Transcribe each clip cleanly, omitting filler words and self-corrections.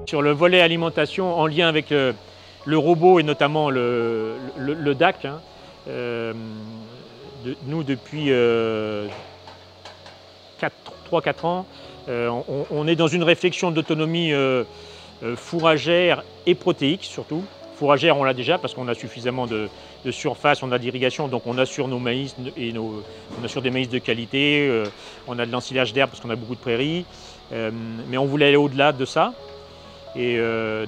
Sur le volet alimentation, en lien avec le robot et notamment le DAC, hein, nous depuis 3-4 ans, on est dans une réflexion d'autonomie fourragère et protéique surtout. Fourragère, on l'a déjà parce qu'on a suffisamment de surface, on a d'irrigation, donc on assure nos maïs et on assure des maïs de qualité, on a de l'ensilage d'herbe parce qu'on a beaucoup de prairies, mais on voulait aller au-delà de ça. Et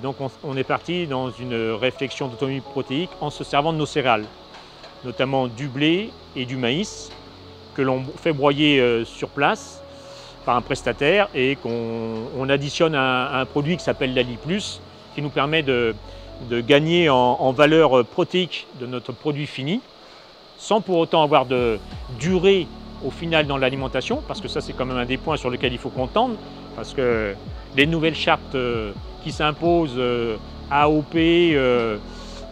donc on est parti dans une réflexion d'autonomie protéique en se servant de nos céréales, notamment du blé et du maïs, que l'on fait broyer sur place par un prestataire et qu'on additionne à un produit qui s'appelle l'Ali Plus, qui nous permet de gagner en valeur protéique de notre produit fini, sans pour autant avoir de durée au final dans l'alimentation, parce que ça c'est quand même un des points sur lesquels il faut qu'on tende, parce que les nouvelles chartes qui s'imposent, AOP et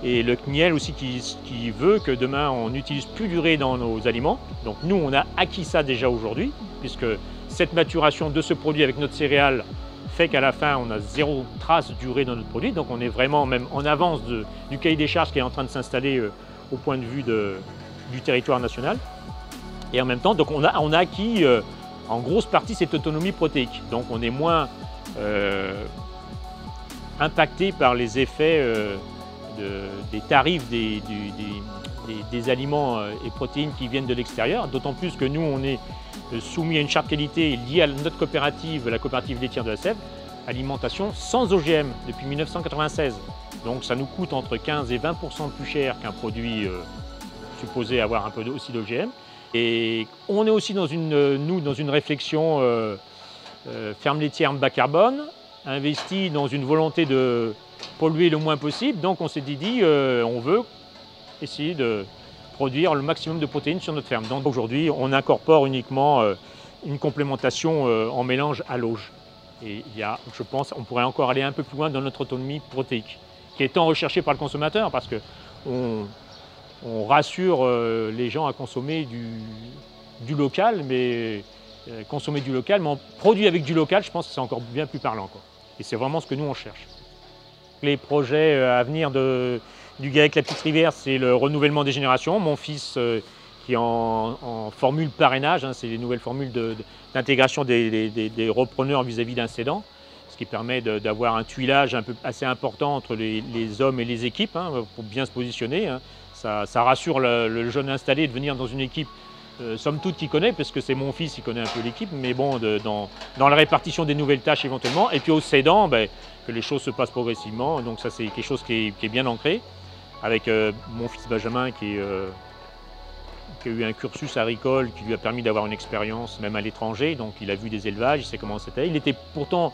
le CNIEL aussi qui veut que demain on n'utilise plus d'urée dans nos aliments. Donc nous on a acquis ça déjà aujourd'hui, puisque cette maturation de ce produit avec notre céréale fait qu'à la fin on a zéro trace d'urée dans notre produit, donc on est vraiment même en avance du cahier des charges qui est en train de s'installer au point de vue du territoire national. Et en même temps, donc on a acquis en grosse partie cette autonomie protéique. Donc on est moins impacté par les effets des tarifs des aliments et protéines qui viennent de l'extérieur, d'autant plus que nous on est soumis à une charte qualité liée à notre coopérative, la coopérative laitière de la Sèvre, alimentation sans OGM depuis 1996. Donc ça nous coûte entre 15 et 20% plus cher qu'un produit supposé avoir un peu aussi d'OGM. Et on est aussi dans une réflexion ferme laitière bas carbone, investi dans une volonté de polluer le moins possible. Donc on s'est dit on veut essayer de produire le maximum de protéines sur notre ferme. Donc aujourd'hui on incorpore uniquement une complémentation en mélange à l'auge. Et il y a, je pense, on pourrait encore aller un peu plus loin dans notre autonomie protéique, qui est tant recherchée par le consommateur, parce qu'on rassure les gens à consommer du local, mais consommer du local, mais en produit avec du local, je pense que c'est encore bien plus parlant, quoi. Et c'est vraiment ce que nous on cherche. Les projets à venir du GAEC La Petite Rivière, c'est le renouvellement des générations. Mon fils qui est en formule parrainage, hein, c'est les nouvelles formules d'intégration des repreneurs vis-à-vis d'un cédant, ce qui permet d'avoir un tuilage assez important entre les hommes et les équipes, hein, pour bien se positionner, hein. Ça rassure le jeune installé de venir dans une équipe, somme toute, qu'il connaît, parce que c'est mon fils, il connaît un peu l'équipe, mais bon, dans la répartition des nouvelles tâches éventuellement, et puis au cédant, que les choses se passent progressivement. Donc ça, c'est quelque chose qui est bien ancré, avec mon fils Benjamin qui a eu un cursus agricole qui lui a permis d'avoir une expérience même à l'étranger, donc il a vu des élevages, il sait comment c'était. Il était pourtant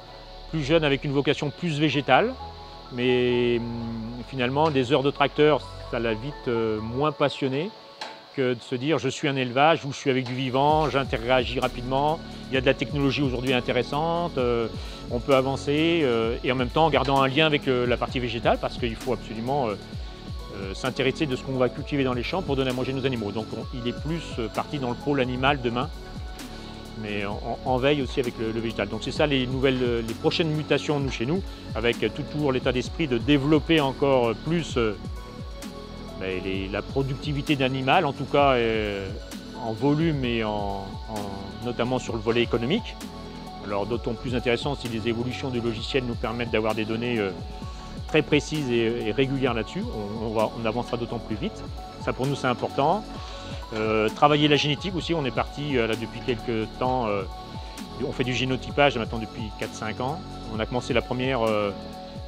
plus jeune avec une vocation plus végétale, mais finalement des heures de tracteur, ça l'a vite moins passionné que de se dire je suis un élevage où je suis avec du vivant, j'interagis rapidement, il y a de la technologie aujourd'hui intéressante, on peut avancer et en même temps en gardant un lien avec la partie végétale, parce qu'il faut absolument s'intéresser de ce qu'on va cultiver dans les champs pour donner à manger nos animaux. Donc il est plus parti dans le pôle animal demain, mais en veille aussi avec le végétal. Donc c'est ça les prochaines mutations chez nous, avec toujours l'état d'esprit de développer encore plus la productivité d'animal, en tout cas en volume et notamment sur le volet économique. Alors d'autant plus intéressant si les évolutions du logiciel nous permettent d'avoir des données très précises et régulières là-dessus, on avancera d'autant plus vite. Ça pour nous c'est important. Travailler la génétique aussi, on est parti là depuis quelques temps, on fait du génotypage maintenant depuis 4-5 ans. On a commencé la première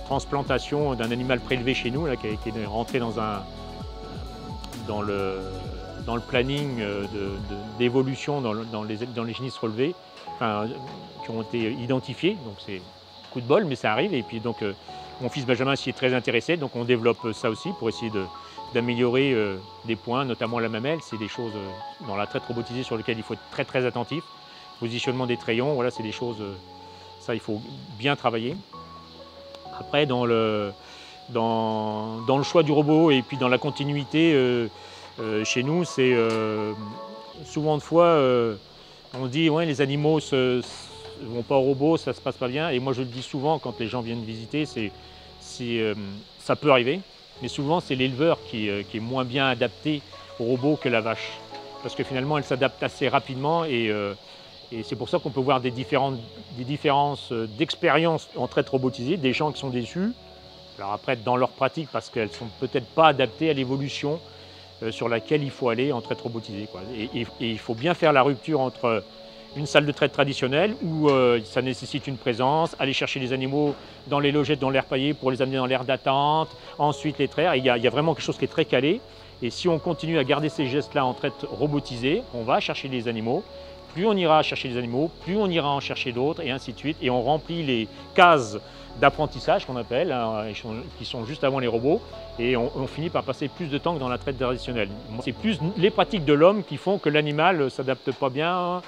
transplantation d'un animal prélevé chez nous, là, qui est rentré dans le planning d'évolution dans les génisses relevés, enfin, qui ont été identifiés. Donc c'est coup de bol, mais ça arrive. Et puis donc mon fils Benjamin s'y est très intéressé, donc on développe ça aussi pour essayer d'améliorer des points, notamment la mamelle. C'est des choses dans la traite robotisée sur lesquelles il faut être très très attentif. Positionnement des trayons, voilà, c'est des choses, ça il faut bien travailler. Après dans le choix du robot et puis dans la continuité, chez nous, c'est souvent de fois, on dit ouais, les animaux ne vont pas au robot, ça ne se passe pas bien. Et moi je le dis souvent quand les gens viennent visiter, ça peut arriver, mais souvent c'est l'éleveur qui est moins bien adapté au robot que la vache. Parce que finalement elle s'adapte assez rapidement et c'est pour ça qu'on peut voir des différences d'expérience en traite robotisée, des gens qui sont déçus, alors après dans leur pratique parce qu'elles ne sont peut-être pas adaptées à l'évolution sur laquelle il faut aller en traite robotisée, quoi. Et il faut bien faire la rupture entre une salle de traite traditionnelle où ça nécessite une présence, aller chercher les animaux dans les logettes, dans l'air paillé pour les amener dans l'air d'attente, ensuite les traire. Il y a vraiment quelque chose qui est très calé. Et si on continue à garder ces gestes-là en traite robotisée, on va chercher les animaux. Plus on ira chercher les animaux, plus on ira en chercher d'autres, et ainsi de suite. Et on remplit les cases d'apprentissage qu'on appelle, hein, qui sont juste avant les robots, et on finit par passer plus de temps que dans la traite traditionnelle. C'est plus les pratiques de l'homme qui font que l'animal ne s'adapte pas bien,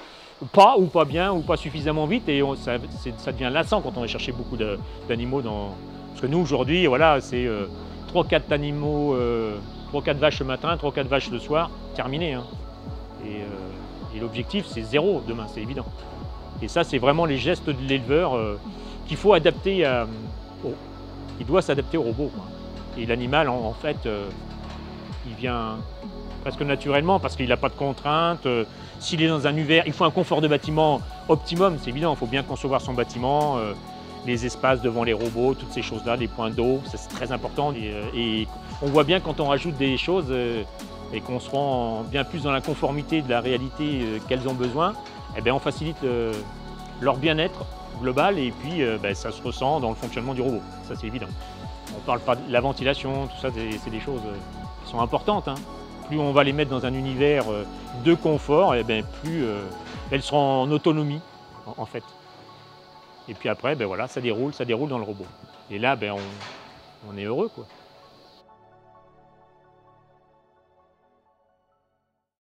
pas bien, ou pas suffisamment vite, et ça devient lassant quand on va chercher beaucoup d'animaux. Parce que nous, aujourd'hui, voilà, c'est 3-4 animaux, 3-4 vaches le matin, 3-4 vaches le soir, terminé. Hein. Et l'objectif, c'est 0 demain, c'est évident. Et ça, c'est vraiment les gestes de l'éleveur qu'il faut adapter, il doit s'adapter au robot, quoi. Et l'animal, en fait, il vient presque naturellement parce qu'il n'a pas de contraintes. S'il est dans un UVR, il faut un confort de bâtiment optimum, c'est évident, il faut bien concevoir son bâtiment, les espaces devant les robots, toutes ces choses-là, les points d'eau, ça c'est très important. Et on voit bien quand on rajoute des choses et qu'on se rend bien plus dans la conformité de la réalité qu'elles ont besoin, eh bien on facilite leur bien-être global et puis ça se ressent dans le fonctionnement du robot, ça c'est évident. On ne parle pas de la ventilation, tout ça c'est des choses qui sont importantes, hein. Plus on va les mettre dans un univers de confort, et plus elles seront en autonomie en fait. Et puis après, voilà, ça déroule dans le robot. Et là, on est heureux, quoi.